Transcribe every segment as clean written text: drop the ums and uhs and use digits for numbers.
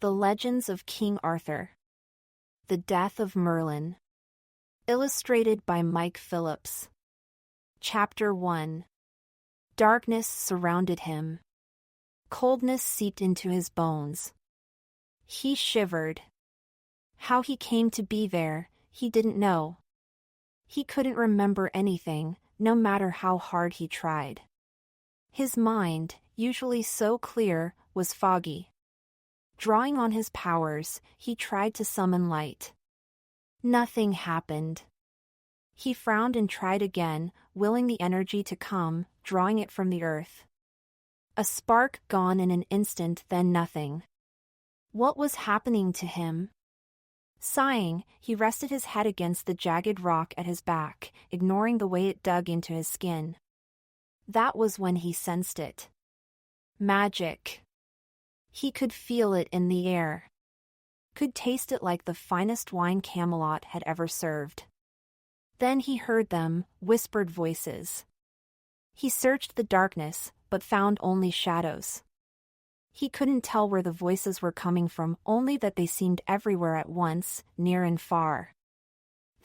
The Legends of King Arthur. The Death of Merlin. Illustrated by Mike Phillips. Chapter 1. Darkness surrounded him. Coldness seeped into his bones. He shivered. How he came to be there, he didn't know. He couldn't remember anything, no matter how hard he tried. His mind, usually so clear, was foggy. Drawing on his powers, he tried to summon light. Nothing happened. He frowned and tried again, willing the energy to come, drawing it from the earth. A spark gone in an instant, then nothing. What was happening to him? Sighing, he rested his head against the jagged rock at his back, ignoring the way it dug into his skin. That was when he sensed it. Magic. He could feel it in the air. Could taste it like the finest wine Camelot had ever served. Then he heard them, whispered voices. He searched the darkness, but found only shadows. He couldn't tell where the voices were coming from, only that they seemed everywhere at once, near and far.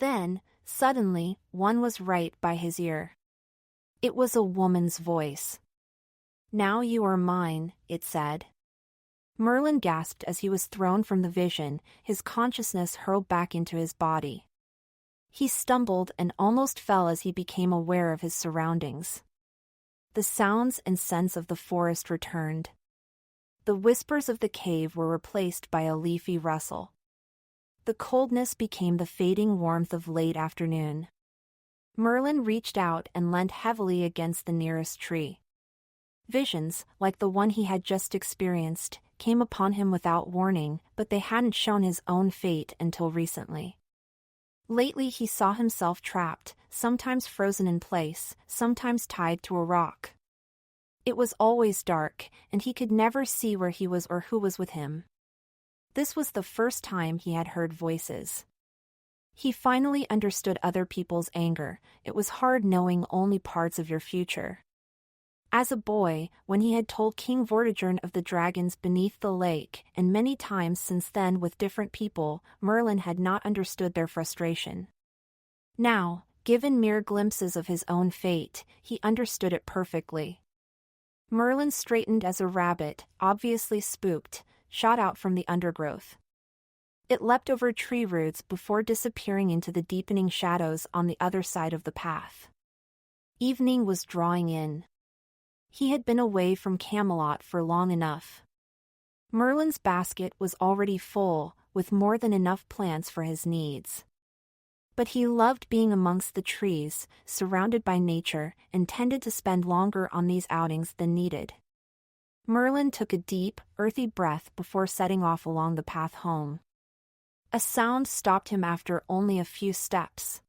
Then, suddenly, one was right by his ear. It was a woman's voice. "Now you are mine," it said. Merlin gasped as he was thrown from the vision, his consciousness hurled back into his body. He stumbled and almost fell as he became aware of his surroundings. The sounds and scents of the forest returned. The whispers of the cave were replaced by a leafy rustle. The coldness became the fading warmth of late afternoon. Merlin reached out and leaned heavily against the nearest tree. Visions, like the one he had just experienced, came upon him without warning, but they hadn't shown his own fate until recently. Lately he saw himself trapped, sometimes frozen in place, sometimes tied to a rock. It was always dark, and he could never see where he was or who was with him. This was the first time he had heard voices. He finally understood other people's anger. It was hard knowing only parts of your future. As a boy, when he had told King Vortigern of the dragons beneath the lake, and many times since then with different people, Merlin had not understood their frustration. Now, given mere glimpses of his own fate, he understood it perfectly. Merlin straightened as a rabbit, obviously spooked, shot out from the undergrowth. It leapt over tree roots before disappearing into the deepening shadows on the other side of the path. Evening was drawing in. He had been away from Camelot for long enough. Merlin's basket was already full, with more than enough plants for his needs. But he loved being amongst the trees, surrounded by nature, and tended to spend longer on these outings than needed. Merlin took a deep, earthy breath before setting off along the path home. A sound stopped him after only a few steps.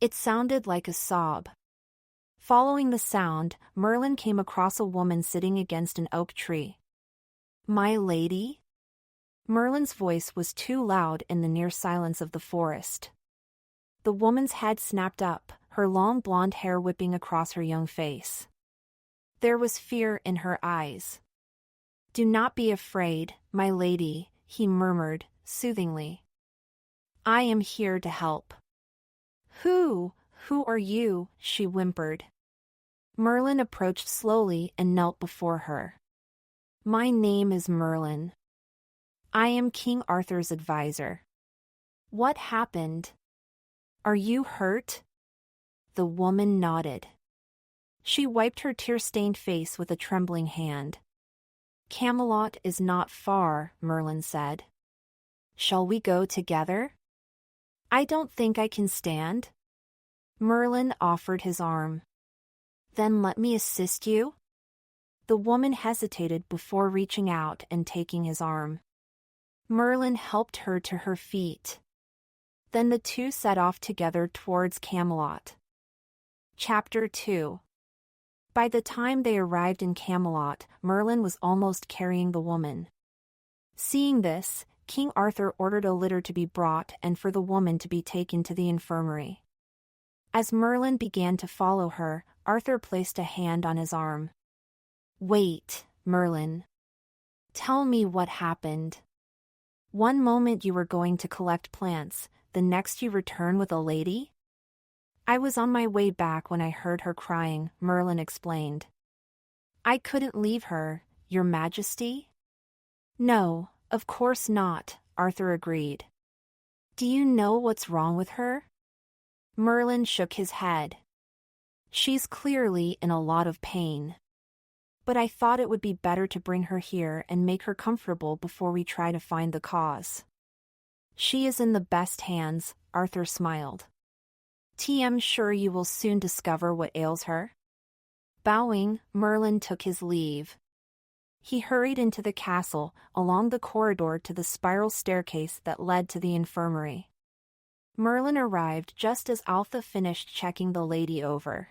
It sounded like a sob. Following the sound, Merlin came across a woman sitting against an oak tree. "My lady?" Merlin's voice was too loud in the near silence of the forest. The woman's head snapped up, her long blonde hair whipping across her young face. There was fear in her eyes. "Do not be afraid, my lady," he murmured, soothingly. "I am here to help." Who are you?" she whimpered. Merlin approached slowly and knelt before her. "My name is Merlin. I am King Arthur's advisor. What happened? Are you hurt?" The woman nodded. She wiped her tear-stained face with a trembling hand. "Camelot is not far," Merlin said. "Shall we go together?" "I don't think I can stand." Merlin offered his arm. "Then let me assist you?" The woman hesitated before reaching out and taking his arm. Merlin helped her to her feet. Then the two set off together towards Camelot. Chapter 2. By the time they arrived in Camelot, Merlin was almost carrying the woman. Seeing this, King Arthur ordered a litter to be brought and for the woman to be taken to the infirmary. As Merlin began to follow her, Arthur placed a hand on his arm. "Wait, Merlin. Tell me what happened." One moment you were going to collect plants, the next you return with a lady? I was on my way back when I heard her crying, Merlin explained. I couldn't leave her, Your Majesty? No, of course not, Arthur agreed. Do you know what's wrong with her? Merlin shook his head. She's clearly in a lot of pain. But I thought it would be better to bring her here and make her comfortable before we try to find the cause. She is in the best hands, Arthur smiled. I'm sure you will soon discover what ails her. Bowing, Merlin took his leave. He hurried into the castle, along the corridor to the spiral staircase that led to the infirmary. Merlin arrived just as Altha finished checking the lady over.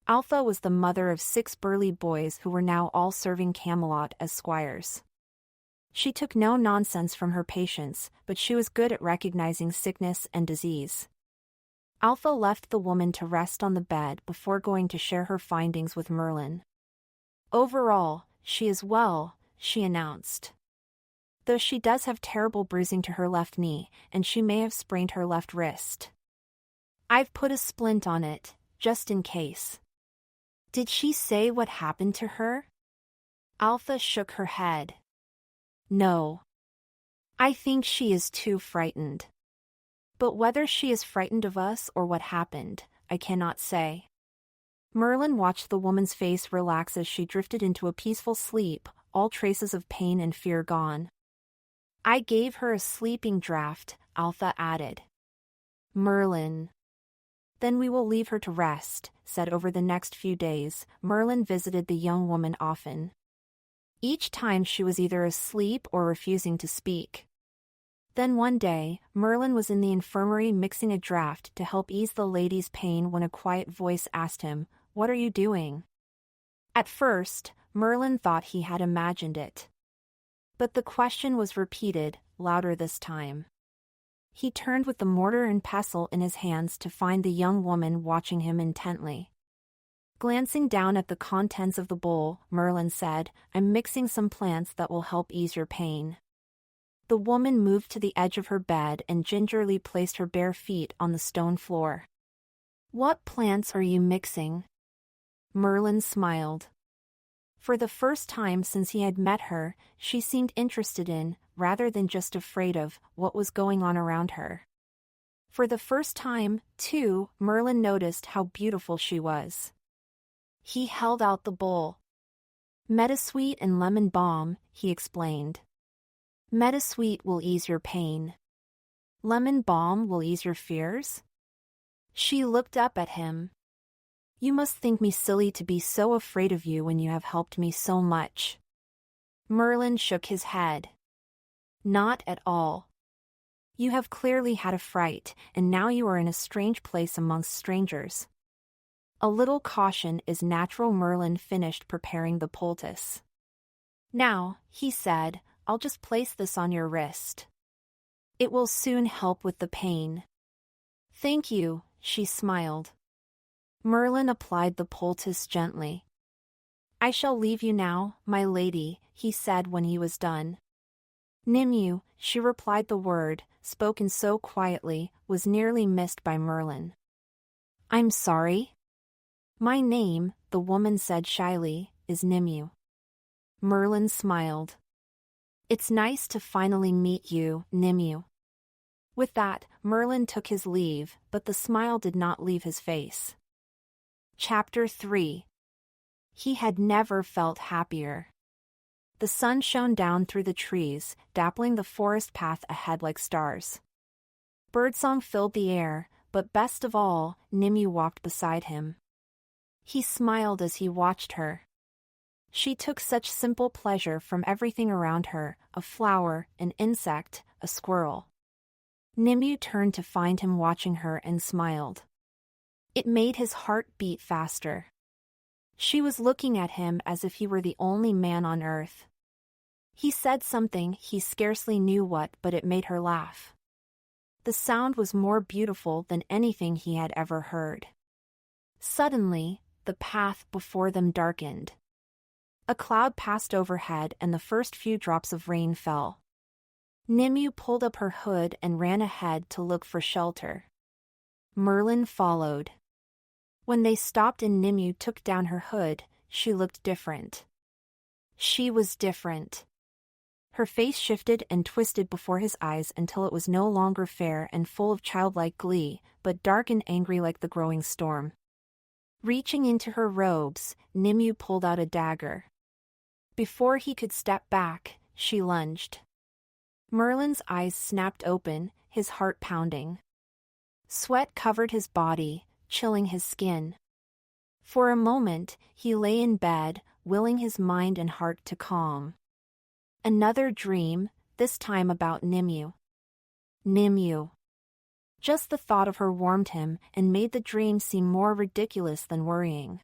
Altha was the mother of 6 burly boys who were now all serving Camelot as squires. She took no nonsense from her patients, but she was good at recognizing sickness and disease. Altha left the woman to rest on the bed before going to share her findings with Merlin. Overall, she is well, she announced. Though she does have terrible bruising to her left knee, and she may have sprained her left wrist. I've put a splint on it, just in case. Did she say what happened to her? Altha shook her head. No. I think she is too frightened. But whether she is frightened of us or what happened, I cannot say. Merlin watched the woman's face relax as she drifted into a peaceful sleep, all traces of pain and fear gone. I gave her a sleeping draught, Altha added. Merlin. Then we will leave her to rest, said. Over the next few days, Merlin visited the young woman often. Each time she was either asleep or refusing to speak. Then one day, Merlin was in the infirmary mixing a draught to help ease the lady's pain when a quiet voice asked him, "What are you doing?" At first, Merlin thought he had imagined it. But the question was repeated, louder this time. He turned with the mortar and pestle in his hands to find the young woman watching him intently. Glancing down at the contents of the bowl, Merlin said, "I'm mixing some plants that will help ease your pain." The woman moved to the edge of her bed and gingerly placed her bare feet on the stone floor. What plants are you mixing? Merlin smiled. For the first time since he had met her, she seemed interested in, rather than just afraid of, what was going on around her. For the first time, too, Merlin noticed how beautiful she was. He held out the bowl. Meadowsweet and lemon balm, he explained. Meadowsweet will ease your pain. Lemon balm will ease your fears? She looked up at him. You must think me silly to be so afraid of you when you have helped me so much. Merlin shook his head. Not at all. You have clearly had a fright, and now you are in a strange place amongst strangers. A little caution is natural. Merlin finished preparing the poultice. Now, he said, I'll just place this on your wrist. It will soon help with the pain. Thank you, she smiled. Merlin applied the poultice gently. I shall leave you now, my lady, he said when he was done. Nimue, she replied. The word, spoken so quietly, was nearly missed by Merlin. I'm sorry. My name, the woman said shyly, is Nimue. Merlin smiled. It's nice to finally meet you, Nimue. With that, Merlin took his leave, but the smile did not leave his face. Chapter 3. He had never felt happier. The sun shone down through the trees, dappling the forest path ahead like stars. Birdsong filled the air, but best of all, Nimue walked beside him. He smiled as he watched her. She took such simple pleasure from everything around her, a flower, an insect, a squirrel. Nimue turned to find him watching her and smiled. It made his heart beat faster. She was looking at him as if he were the only man on earth. He said something, he scarcely knew what, but it made her laugh. The sound was more beautiful than anything he had ever heard. Suddenly, the path before them darkened. A cloud passed overhead and the first few drops of rain fell. Nimue pulled up her hood and ran ahead to look for shelter. Merlin followed. When they stopped and Nimue took down her hood, she looked different. She was different. Her face shifted and twisted before his eyes until it was no longer fair and full of childlike glee, but dark and angry like the growing storm. Reaching into her robes, Nimue pulled out a dagger. Before he could step back, she lunged. Merlin's eyes snapped open, his heart pounding. Sweat covered his body, chilling his skin. For a moment, he lay in bed, willing his mind and heart to calm. Another dream, this time about Nimue. Nimue. Just the thought of her warmed him and made the dream seem more ridiculous than worrying.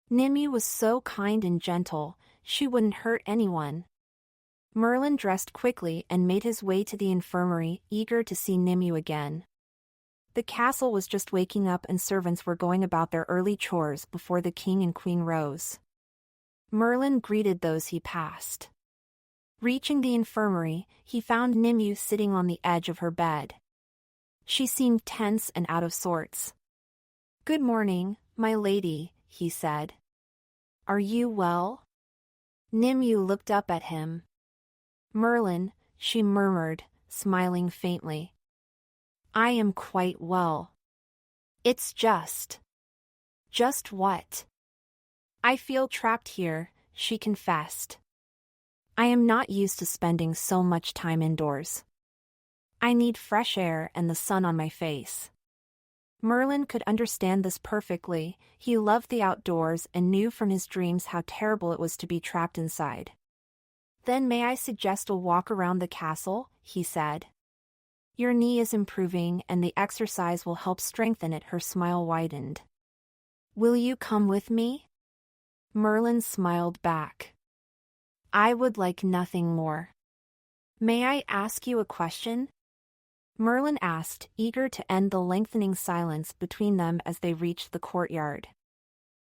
Nimue was so kind and gentle, she wouldn't hurt anyone. Merlin dressed quickly and made his way to the infirmary, eager to see Nimue again. The castle was just waking up and servants were going about their early chores before the king and queen rose. Merlin greeted those he passed. Reaching the infirmary, he found Nimue sitting on the edge of her bed. She seemed tense and out of sorts. "Good morning, my lady," he said. "Are you well?" Nimue looked up at him. "Merlin," she murmured, smiling faintly. "I am quite well. It's just..." "Just what?" "I feel trapped here," she confessed. "I am not used to spending so much time indoors. I need fresh air and the sun on my face." Merlin could understand this perfectly. He loved the outdoors and knew from his dreams how terrible it was to be trapped inside. "Then may I suggest a walk around the castle?" he said. "Your knee is improving and the exercise will help strengthen it." Her smile widened. "Will you come with me?" Merlin smiled back. "I would like nothing more." "May I ask you a question?" Merlin asked, eager to end the lengthening silence between them as they reached the courtyard.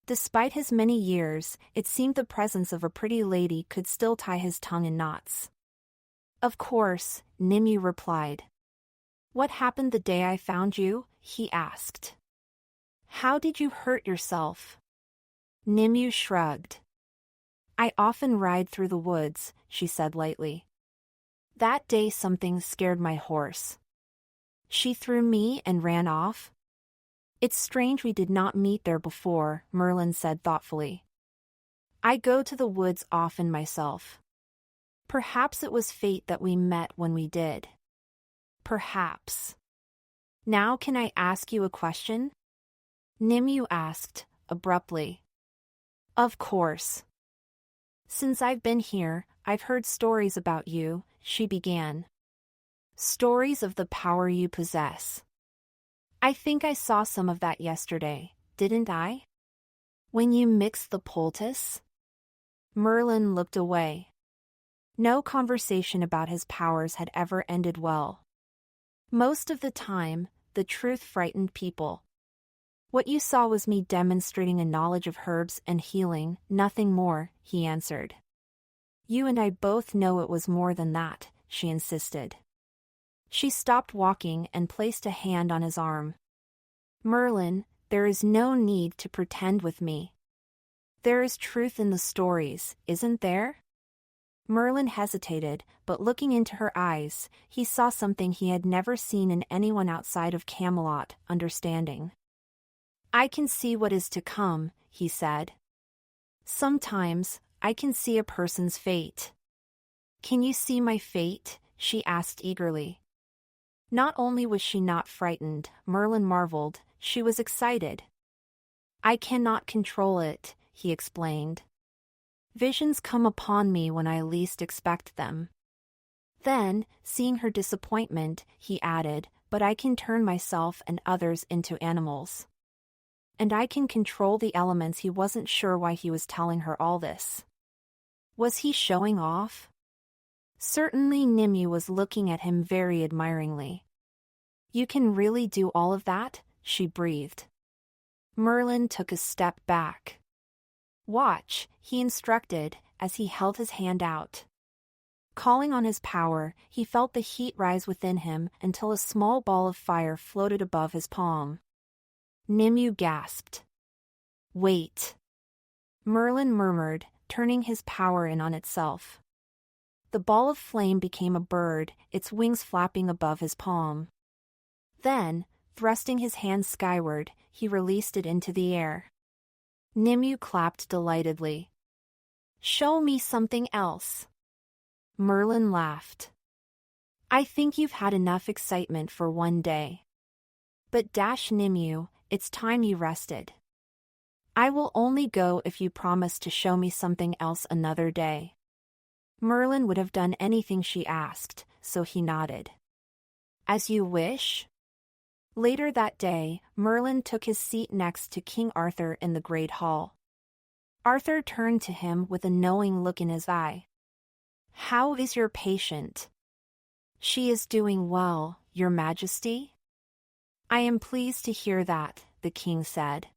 Despite his many years, it seemed the presence of a pretty lady could still tie his tongue in knots. "Of course," Nimue replied. "What happened the day I found you?" he asked. "How did you hurt yourself?" Nimue shrugged. "I often ride through the woods," she said lightly. "That day something scared my horse. She threw me and ran off." "It's strange we did not meet there before," Merlin said thoughtfully. "I go to the woods often myself. Perhaps it was fate that we met when we did. Perhaps. Now can I ask you a question?" Nimue asked, abruptly. "Of course." "Since I've been here, I've heard stories about you," she began. "Stories of the power you possess. I think I saw some of that yesterday, didn't I? When you mixed the poultice?" Merlin looked away. No conversation about his powers had ever ended well. Most of the time, the truth frightened people. "What you saw was me demonstrating a knowledge of herbs and healing, nothing more," he answered. "You and I both know it was more than that," she insisted. She stopped walking and placed a hand on his arm. "Merlin, there is no need to pretend with me. There is truth in the stories, isn't there?" Merlin hesitated, but looking into her eyes, he saw something he had never seen in anyone outside of Camelot: understanding. "I can see what is to come," he said. "Sometimes, I can see a person's fate." "Can you see my fate?" she asked eagerly. Not only was she not frightened, Merlin marveled, she was excited. "I cannot control it," he explained. "Visions come upon me when I least expect them." Then, seeing her disappointment, he added, "But I can turn myself and others into animals. And I can control the elements." He wasn't sure why he was telling her all this. Was he showing off? Certainly Nimue was looking at him very admiringly. "You can really do all of that?" she breathed. Merlin took a step back. "Watch," he instructed, as he held his hand out. Calling on his power, he felt the heat rise within him until a small ball of fire floated above his palm. Nimue gasped. "Wait," Merlin murmured, turning his power in on itself. The ball of flame became a bird, its wings flapping above his palm. Then, thrusting his hand skyward, he released it into the air. Nimue clapped delightedly. "Show me something else." Merlin laughed. "I think you've had enough excitement for one day. But Nimue, it's time you rested. I will only go if you promise to show me something else another day." Merlin would have done anything she asked, so he nodded. "As you wish." Later that day, Merlin took his seat next to King Arthur in the Great Hall. Arthur turned to him with a knowing look in his eye. "How is your patient?" "She is doing well, Your Majesty." "I am pleased to hear that," the king said.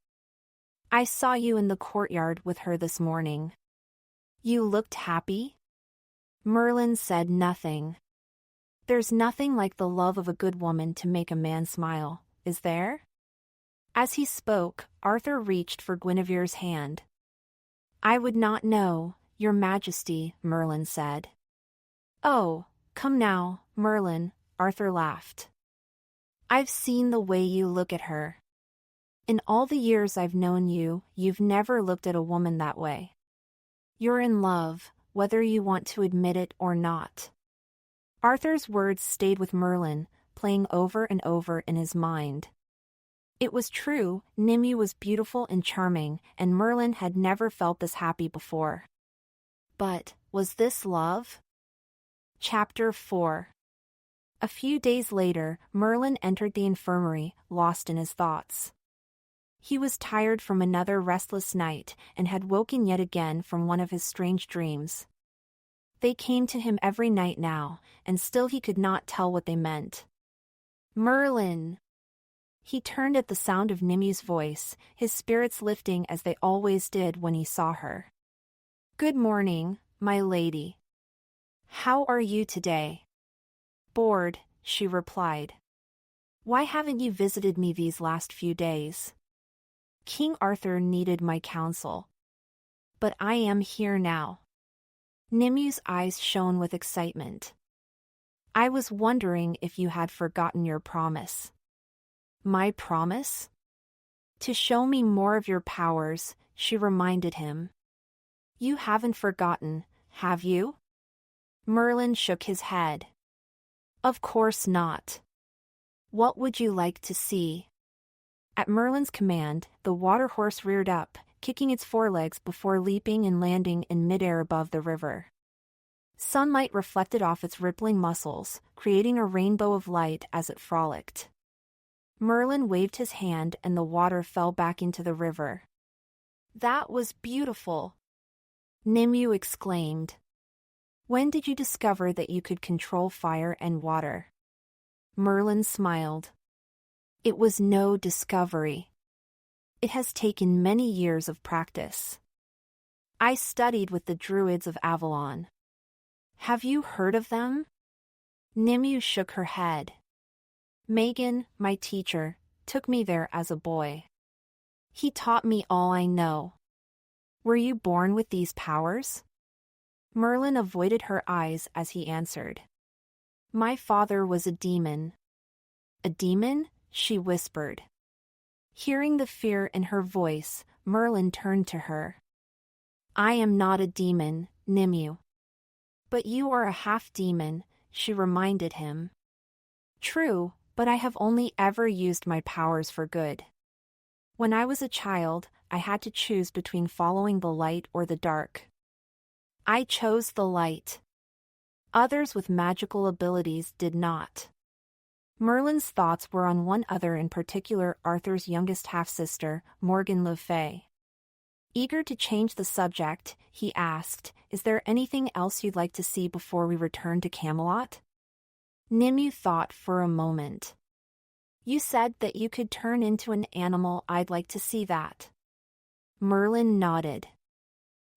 "I saw you in the courtyard with her this morning. You looked happy?" Merlin said nothing. There's nothing like the love of a good woman to make a man smile, is there? As he spoke, Arthur reached for Guinevere's hand. "I would not know, Your Majesty," Merlin said. "Oh, come now, Merlin," Arthur laughed. "I've seen the way you look at her. In all the years I've known you, you've never looked at a woman that way. You're in love, whether you want to admit it or not." Arthur's words stayed with Merlin, playing over and over in his mind. It was true, Nimue was beautiful and charming, and Merlin had never felt this happy before. But, was this love? Chapter 4. A few days later, Merlin entered the infirmary, lost in his thoughts. He was tired from another restless night, and had woken yet again from one of his strange dreams. They came to him every night now, and still he could not tell what they meant. "Merlin!" He turned at the sound of Nimue's voice, his spirits lifting as they always did when he saw her. "Good morning, my lady. How are you today?" "Bored," she replied. "Why haven't you visited me these last few days?" "King Arthur needed my counsel. But I am here now." Nimue's eyes shone with excitement. "I was wondering if you had forgotten your promise." "My promise?" "To show me more of your powers," she reminded him. "You haven't forgotten, have you?" Merlin shook his head. "Of course not. What would you like to see?" At Merlin's command, the water horse reared up, kicking its forelegs before leaping and landing in midair above the river. Sunlight reflected off its rippling muscles, creating a rainbow of light as it frolicked. Merlin waved his hand and the water fell back into the river. "That was beautiful!" Nimue exclaimed. "When did you discover that you could control fire and water?" Merlin smiled. "It was no discovery. It has taken many years of practice. I studied with the Druids of Avalon. Have you heard of them?" Nimue shook her head. "Megan, my teacher, took me there as a boy. He taught me all I know." "Were you born with these powers?" Merlin avoided her eyes as he answered. "My father was a demon." "A demon?" she whispered. Hearing the fear in her voice, Merlin turned to her. "I am not a demon, Nimue." "But you are a half-demon," she reminded him. "True, but I have only ever used my powers for good. When I was a child, I had to choose between following the light or the dark. I chose the light. Others with magical abilities did not." Merlin's thoughts were on one other in particular, Arthur's youngest half-sister, Morgan Le Fay. Eager to change the subject, he asked, "Is there anything else you'd like to see before we return to Camelot?" Nimue thought for a moment. "You said that you could turn into an animal. I'd like to see that." Merlin nodded.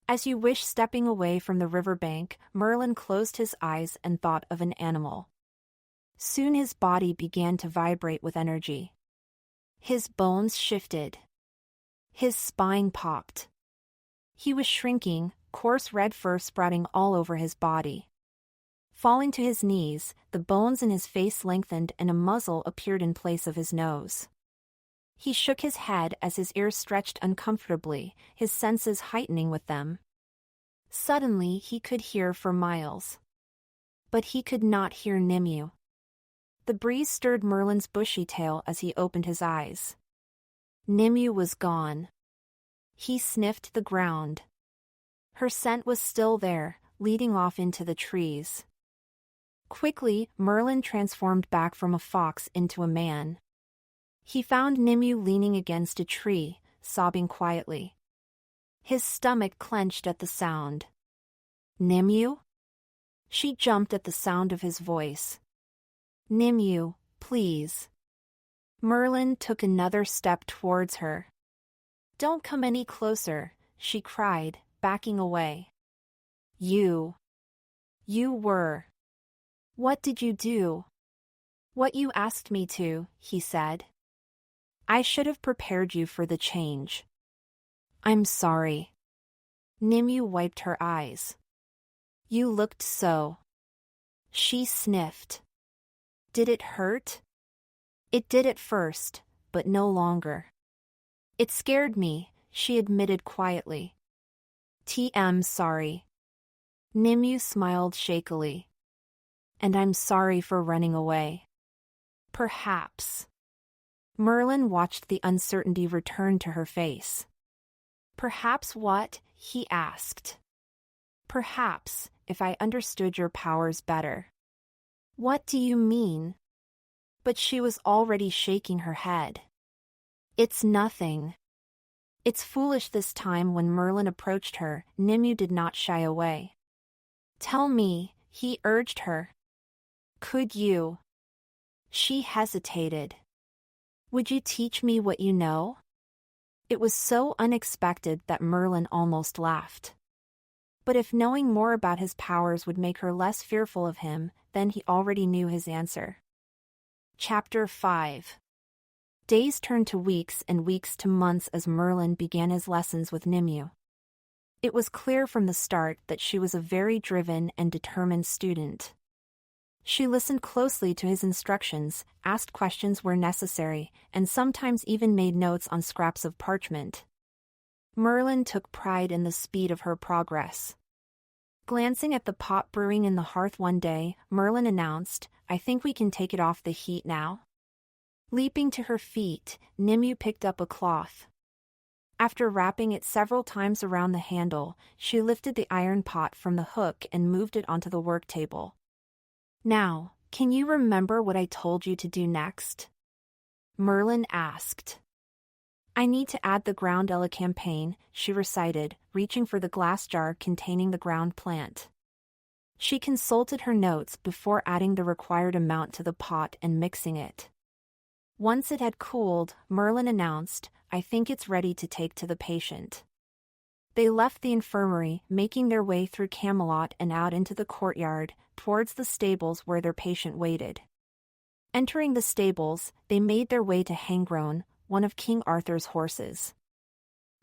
As you wish stepping away from the riverbank, Merlin closed his eyes and thought of an animal. Soon his body began to vibrate with energy. His bones shifted. His spine popped. He was shrinking, coarse red fur sprouting all over his body. Falling to his knees, the bones in his face lengthened and a muzzle appeared in place of his nose. He shook his head as his ears stretched uncomfortably, his senses heightening with them. Suddenly he could hear for miles. But he could not hear Nimue. The breeze stirred Merlin's bushy tail as he opened his eyes. Nimue was gone. He sniffed the ground. Her scent was still there, leading off into the trees. Quickly, Merlin transformed back from a fox into a man. He found Nimue leaning against a tree, sobbing quietly. His stomach clenched at the sound. Nimue? She jumped at the sound of his voice. Nimue, please. Merlin took another step towards her. Don't come any closer, she cried, backing away. You were. What did you do? What you asked me to, he said. I should have prepared you for the change. I'm sorry. Nimue wiped her eyes. You looked so. She sniffed. Did it hurt? It did at first, but no longer. It scared me, she admitted quietly. Sorry. Nimue smiled shakily. And I'm sorry for running away. Perhaps. Merlin watched the uncertainty return to her face. Perhaps what? He asked. Perhaps, if I understood your powers better. What do you mean? But she was already shaking her head. It's nothing. It's foolish this time. When Merlin approached her, Nimue did not shy away. Tell me, he urged her. Could you? She hesitated. Would you teach me what you know? It was so unexpected that Merlin almost laughed. But if knowing more about his powers would make her less fearful of him, then he already knew his answer. Chapter 5. Days turned to weeks and weeks to months as Merlin began his lessons with Nimue. It was clear from the start that she was a very driven and determined student. She listened closely to his instructions, asked questions where necessary, and sometimes even made notes on scraps of parchment. Merlin took pride in the speed of her progress. Glancing at the pot brewing in the hearth one day, Merlin announced, I think we can take it off the heat now. Leaping to her feet, Nimue picked up a cloth. After wrapping it several times around the handle, she lifted the iron pot from the hook and moved it onto the work table. Now, can you remember what I told you to do next? Merlin asked. I need to add the ground campaign, she recited, reaching for the glass jar containing the ground plant. She consulted her notes before adding the required amount to the pot and mixing it. Once it had cooled, Merlin announced, I think it's ready to take to the patient. They left the infirmary, making their way through Camelot and out into the courtyard, towards the stables where their patient waited. Entering the stables, they made their way to Hanggroan, one of King Arthur's horses.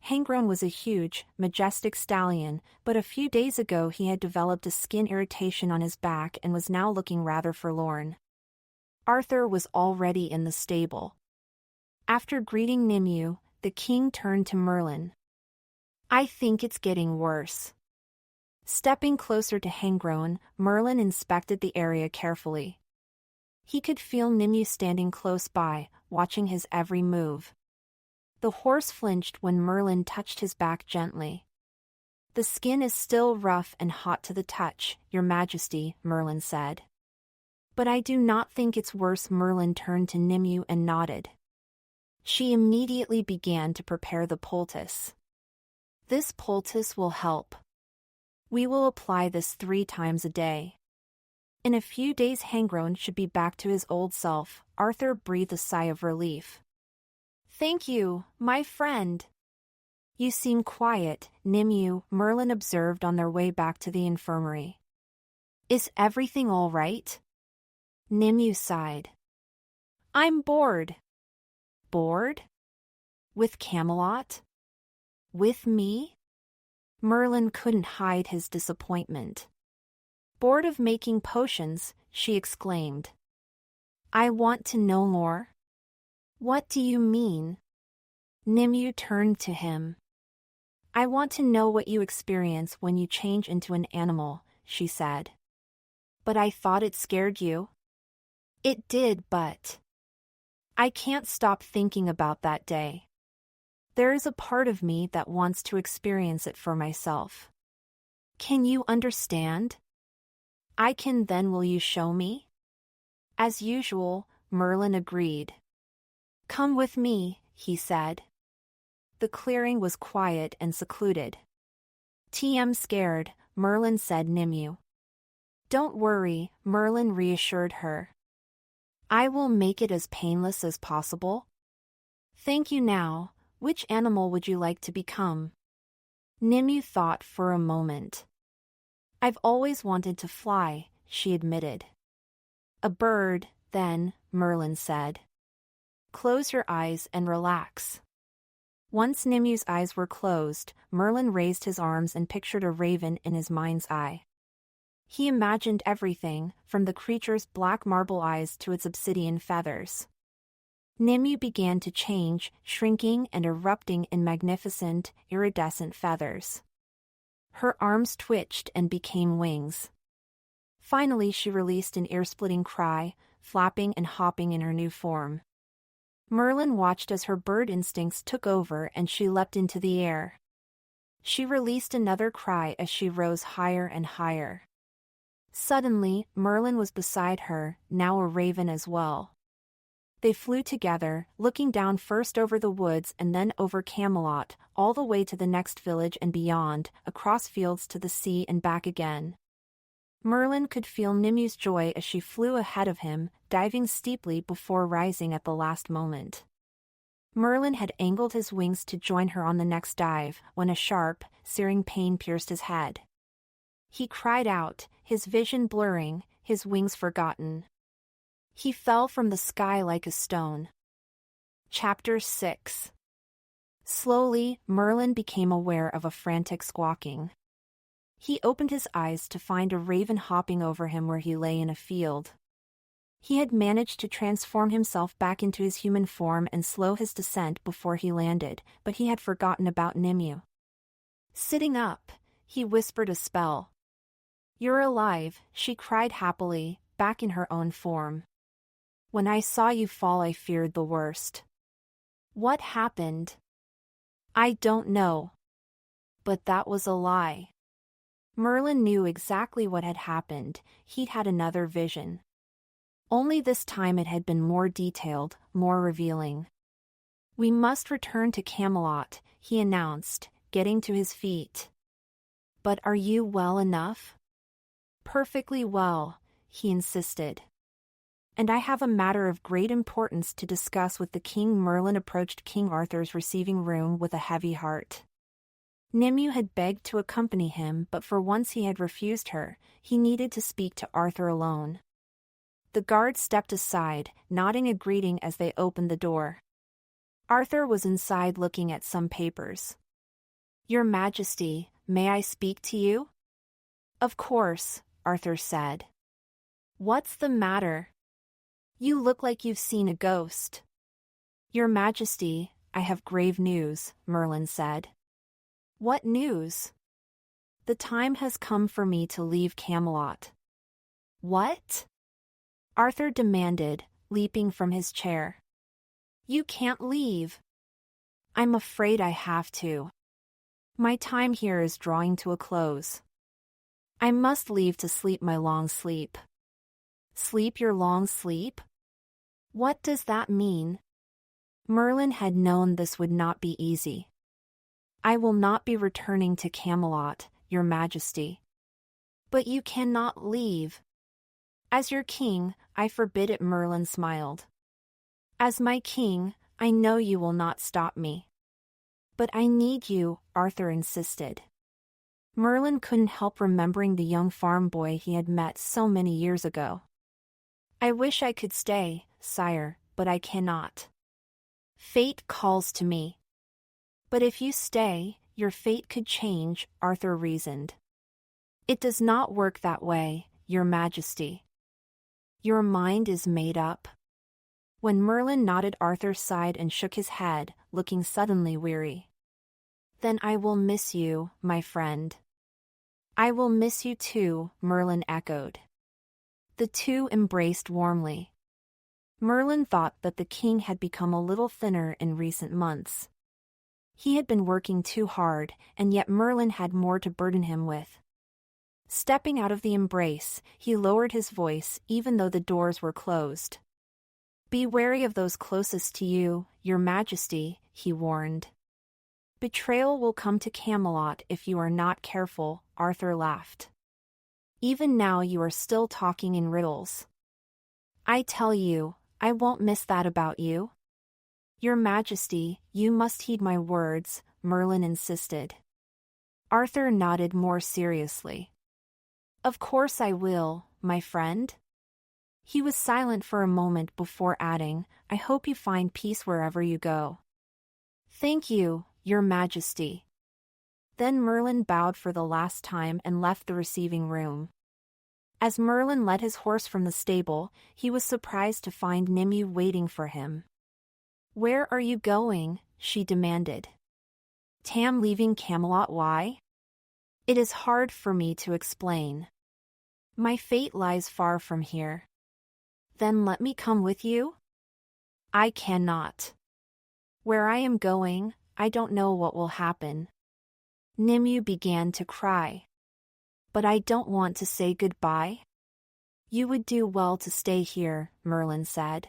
Hanggroan was a huge, majestic stallion, but a few days ago he had developed a skin irritation on his back and was now looking rather forlorn. Arthur was already in the stable. After greeting Nimue, the king turned to Merlin. I think it's getting worse. Stepping closer to Hanggroan, Merlin inspected the area carefully. He could feel Nimue standing close by, watching his every move. The horse flinched when Merlin touched his back gently. The skin is still rough and hot to the touch, Your Majesty, Merlin said. But I do not think it's worse. Merlin turned to Nimue and nodded. She immediately began to prepare the poultice. This poultice will help. We will apply this 3 times a day. In a few days Hanggroan should be back to his old self. Arthur breathed a sigh of relief. Thank you, my friend. You seem quiet, Nimue, Merlin observed on their way back to the infirmary. Is everything all right? Nimue sighed. I'm bored. Bored? With Camelot? With me? Merlin couldn't hide his disappointment. Bored of making potions, she exclaimed. I want to know more. What do you mean? Nimue turned to him. I want to know what you experience when you change into an animal, she said. But I thought it scared you. It did, but I can't stop thinking about that day. There is a part of me that wants to experience it for myself. Can you understand? I can. Then will you show me? As usual, Merlin agreed. Come with me, he said. The clearing was quiet and secluded. TM scared, Merlin said Nimue. Don't worry, Merlin reassured her. I will make it as painless as possible. Thank you. Now, which animal would you like to become? Nimue thought for a moment. I've always wanted to fly, she admitted. A bird, then, Merlin said. Close your eyes and relax. Once Nimue's eyes were closed, Merlin raised his arms and pictured a raven in his mind's eye. He imagined everything, from the creature's black marble eyes to its obsidian feathers. Nimue began to change, shrinking and erupting in magnificent, iridescent feathers. Her arms twitched and became wings. Finally she released an ear-splitting cry, flapping and hopping in her new form. Merlin watched as her bird instincts took over and she leapt into the air. She released another cry as she rose higher and higher. Suddenly, Merlin was beside her, now a raven as well. They flew together, looking down first over the woods and then over Camelot, all the way to the next village and beyond, across fields to the sea and back again. Merlin could feel Nimue's joy as she flew ahead of him, diving steeply before rising at the last moment. Merlin had angled his wings to join her on the next dive, when a sharp, searing pain pierced his head. He cried out, his vision blurring, his wings forgotten. He fell from the sky like a stone. Chapter 6. Slowly, Merlin became aware of a frantic squawking. He opened his eyes to find a raven hopping over him where he lay in a field. He had managed to transform himself back into his human form and slow his descent before he landed, but he had forgotten about Nimue. Sitting up, he whispered a spell. You're alive, she cried happily, back in her own form. When I saw you fall, I feared the worst. What happened? I don't know. But that was a lie. Merlin knew exactly what had happened. He'd had another vision. Only this time it had been more detailed, more revealing. We must return to Camelot, he announced, getting to his feet. But are you well enough? Perfectly well, he insisted. And I have a matter of great importance to discuss with the king. Merlin approached King Arthur's receiving room with a heavy heart. Nimue had begged to accompany him, but for once he had refused her. He needed to speak to Arthur alone. The guard stepped aside, nodding a greeting as they opened the door. Arthur was inside looking at some papers. Your Majesty, may I speak to you? Of course, Arthur said. What's the matter? You look like you've seen a ghost. Your Majesty, I have grave news, Merlin said. What news? The time has come for me to leave Camelot. What? Arthur demanded, leaping from his chair. You can't leave. I'm afraid I have to. My time here is drawing to a close. I must leave to sleep my long sleep. Sleep your long sleep? What does that mean? Merlin had known this would not be easy. I will not be returning to Camelot, Your Majesty. But you cannot leave. As your king, I forbid it. Merlin smiled. As my king, I know you will not stop me. But I need you, Arthur insisted. Merlin couldn't help remembering the young farm boy he had met so many years ago. I wish I could stay, sire, but I cannot. Fate calls to me. But if you stay, your fate could change, Arthur reasoned. It does not work that way, Your Majesty. Your mind is made up. When Merlin nodded, Arthur sighed and shook his head, looking suddenly weary. Then I will miss you, my friend. I will miss you too, Merlin echoed. The two embraced warmly. Merlin thought that the king had become a little thinner in recent months. He had been working too hard, and yet Merlin had more to burden him with. Stepping out of the embrace, he lowered his voice even though the doors were closed. Be wary of those closest to you, Your Majesty, he warned. Betrayal will come to Camelot if you are not careful, Arthur laughed. Even now you are still talking in riddles. I tell you, I won't miss that about you. Your Majesty, you must heed my words, Merlin insisted. Arthur nodded more seriously. Of course I will, my friend. He was silent for a moment before adding, I hope you find peace wherever you go. Thank you, Your Majesty. Then Merlin bowed for the last time and left the receiving room. As Merlin led his horse from the stable, he was surprised to find Nimue waiting for him. Where are you going? She demanded. Tam leaving Camelot, why? It is hard for me to explain. My fate lies far from here. Then let me come with you? I cannot. Where I am going, I don't know what will happen. Nimue began to cry. But I don't want to say goodbye. You would do well to stay here, Merlin said.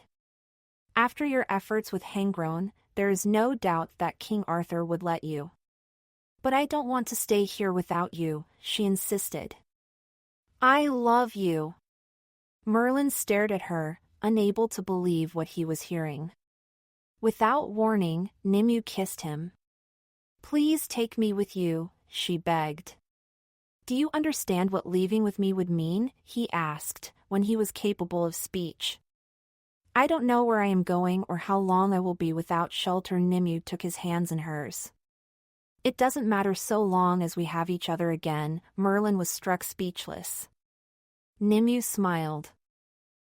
After your efforts with Hanggrown, there is no doubt that King Arthur would let you. But I don't want to stay here without you, she insisted. I love you. Merlin stared at her, unable to believe what he was hearing. Without warning, Nimue kissed him. Please take me with you, she begged. Do you understand what leaving with me would mean? He asked, when he was capable of speech. I don't know where I am going or how long I will be without shelter. Nimue took his hands in hers. It doesn't matter so long as we have each other again. Merlin was struck speechless. Nimue smiled.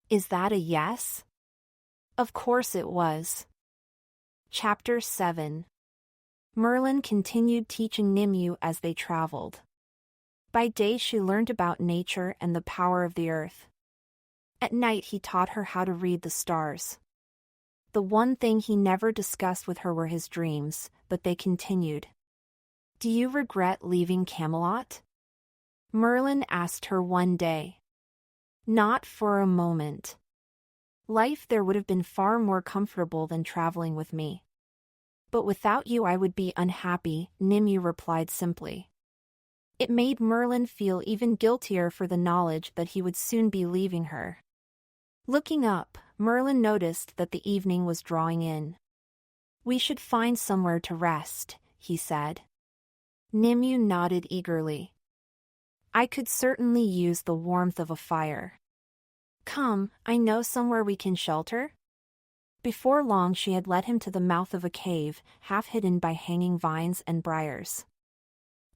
Is that a yes? Of course it was. Chapter 7. Merlin continued teaching Nimue as they traveled. By day she learned about nature and the power of the earth. At night he taught her how to read the stars. The one thing he never discussed with her were his dreams, but they continued. Do you regret leaving Camelot? Merlin asked her one day. Not for a moment. Life there would have been far more comfortable than traveling with me. But without you I would be unhappy, Nimue replied simply. It made Merlin feel even guiltier for the knowledge that he would soon be leaving her. Looking up, Merlin noticed that the evening was drawing in. We should find somewhere to rest, he said. Nimue nodded eagerly. I could certainly use the warmth of a fire. Come, I know somewhere we can shelter. Before long she had led him to the mouth of a cave, half hidden by hanging vines and briars.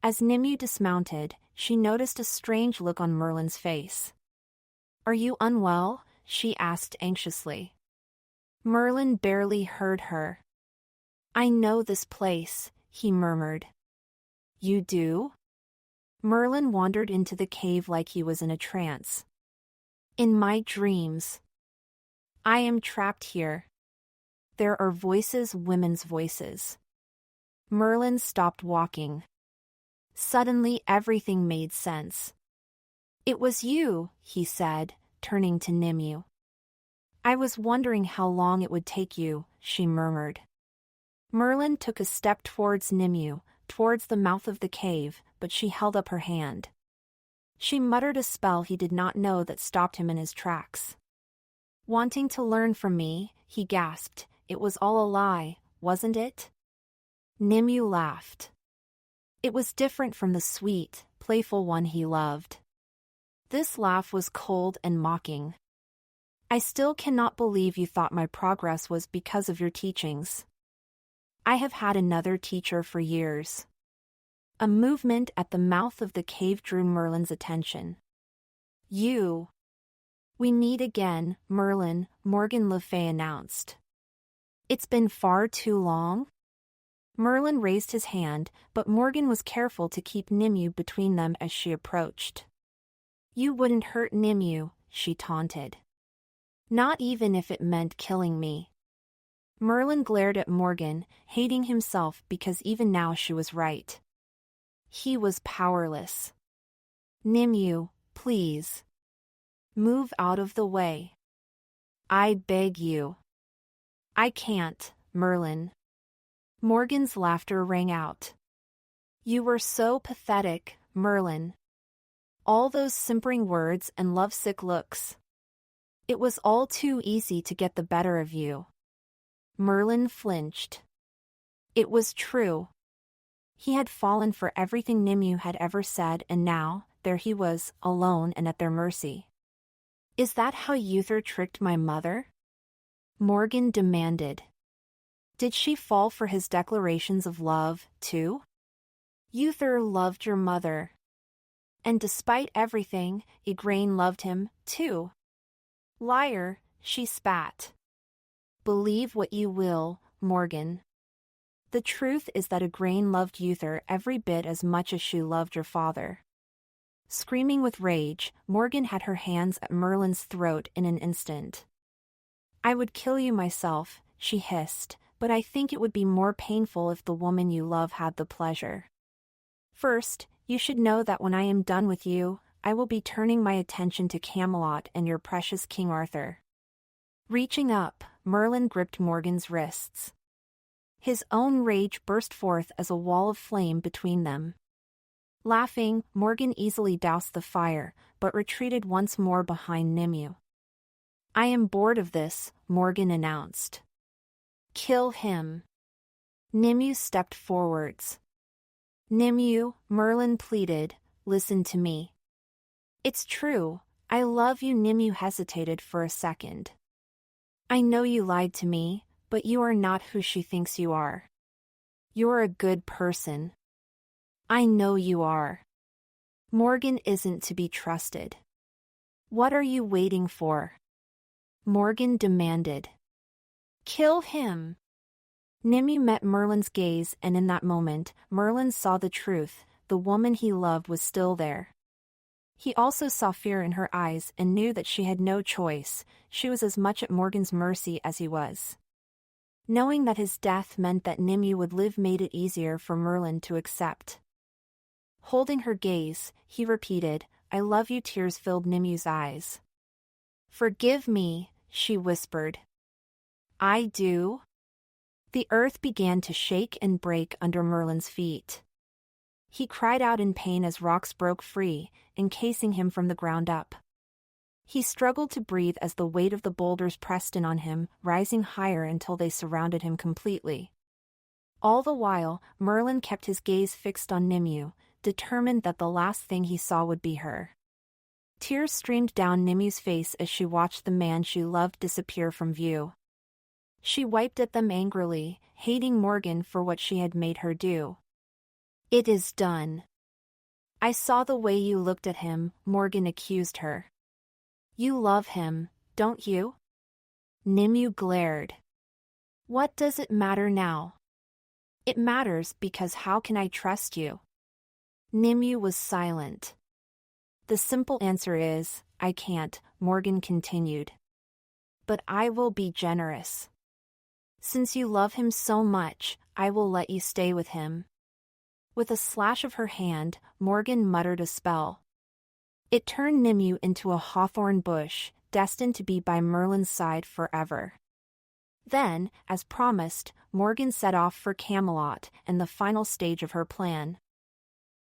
As Nimue dismounted, she noticed a strange look on Merlin's face. Are you unwell? She asked anxiously. Merlin barely heard her. I know this place, he murmured. You do? Merlin wandered into the cave like he was in a trance. In my dreams. I am trapped here. There are voices, women's voices. Merlin stopped walking. Suddenly everything made sense. It was you, he said, turning to Nimue. I was wondering how long it would take you, she murmured. Merlin took a step towards Nimue, towards the mouth of the cave, but she held up her hand. She muttered a spell he did not know that stopped him in his tracks. Wanting to learn from me, he gasped. It was all a lie, wasn't it? Nimue laughed. It was different from the sweet, playful one he loved. This laugh was cold and mocking. I still cannot believe you thought my progress was because of your teachings. I have had another teacher for years. A movement at the mouth of the cave drew Merlin's attention. You. We meet again, Merlin, Morgan Le Fay announced. It's been far too long? Merlin raised his hand, but Morgan was careful to keep Nimue between them as she approached. You wouldn't hurt Nimue, she taunted. Not even if it meant killing me. Merlin glared at Morgan, hating himself because even now she was right. He was powerless. Nimue, please. Move out of the way. I beg you. I can't, Merlin. Morgan's laughter rang out. You were so pathetic, Merlin. All those simpering words and lovesick looks. It was all too easy to get the better of you. Merlin flinched. It was true. He had fallen for everything Nimue had ever said, and now, there he was, alone and at their mercy. Is that how Uther tricked my mother? Morgan demanded. Did she fall for his declarations of love, too? Uther loved your mother. And despite everything, Igraine loved him, too. Liar, she spat. Believe what you will, Morgan. The truth is that Igraine loved Uther every bit as much as she loved your father. Screaming with rage, Morgan had her hands at Merlin's throat in an instant. I would kill you myself, she hissed, but I think it would be more painful if the woman you love had the pleasure. First, you should know that when I am done with you, I will be turning my attention to Camelot and your precious King Arthur. Reaching up, Merlin gripped Morgan's wrists. His own rage burst forth as a wall of flame between them. Laughing, Morgan easily doused the fire, but retreated once more behind Nimue. I am bored of this, Morgan announced. Kill him. Nimue stepped forwards. Nimue, Merlin pleaded, listen to me. It's true, I love you. Nimue hesitated for a second. I know you lied to me, but you are not who she thinks you are. You're a good person. I know you are. Morgan isn't to be trusted. What are you waiting for? Morgan demanded. Kill him. Nimue met Merlin's gaze, and in that moment, Merlin saw the truth. The woman he loved was still there. He also saw fear in her eyes and knew that she had no choice. She was as much at Morgan's mercy as he was. Knowing that his death meant that Nimue would live made it easier for Merlin to accept. Holding her gaze, he repeated, I love you. Tears filled Nimue's eyes. Forgive me, she whispered. I do. The earth began to shake and break under Merlin's feet. He cried out in pain as rocks broke free, encasing him from the ground up. He struggled to breathe as the weight of the boulders pressed in on him, rising higher until they surrounded him completely. All the while, Merlin kept his gaze fixed on Nimue, determined that the last thing he saw would be her. Tears streamed down Nimue's face as she watched the man she loved disappear from view. She wiped at them angrily, hating Morgan for what she had made her do. It is done. I saw the way you looked at him, Morgan accused her. You love him, don't you? Nimue glared. What does it matter now? It matters because how can I trust you? Nimue was silent. The simple answer is, I can't, Morgan continued. But I will be generous. Since you love him so much, I will let you stay with him. With a slash of her hand, Morgan muttered a spell. It turned Nimue into a hawthorn bush, destined to be by Merlin's side forever. Then, as promised, Morgan set off for Camelot and the final stage of her plan.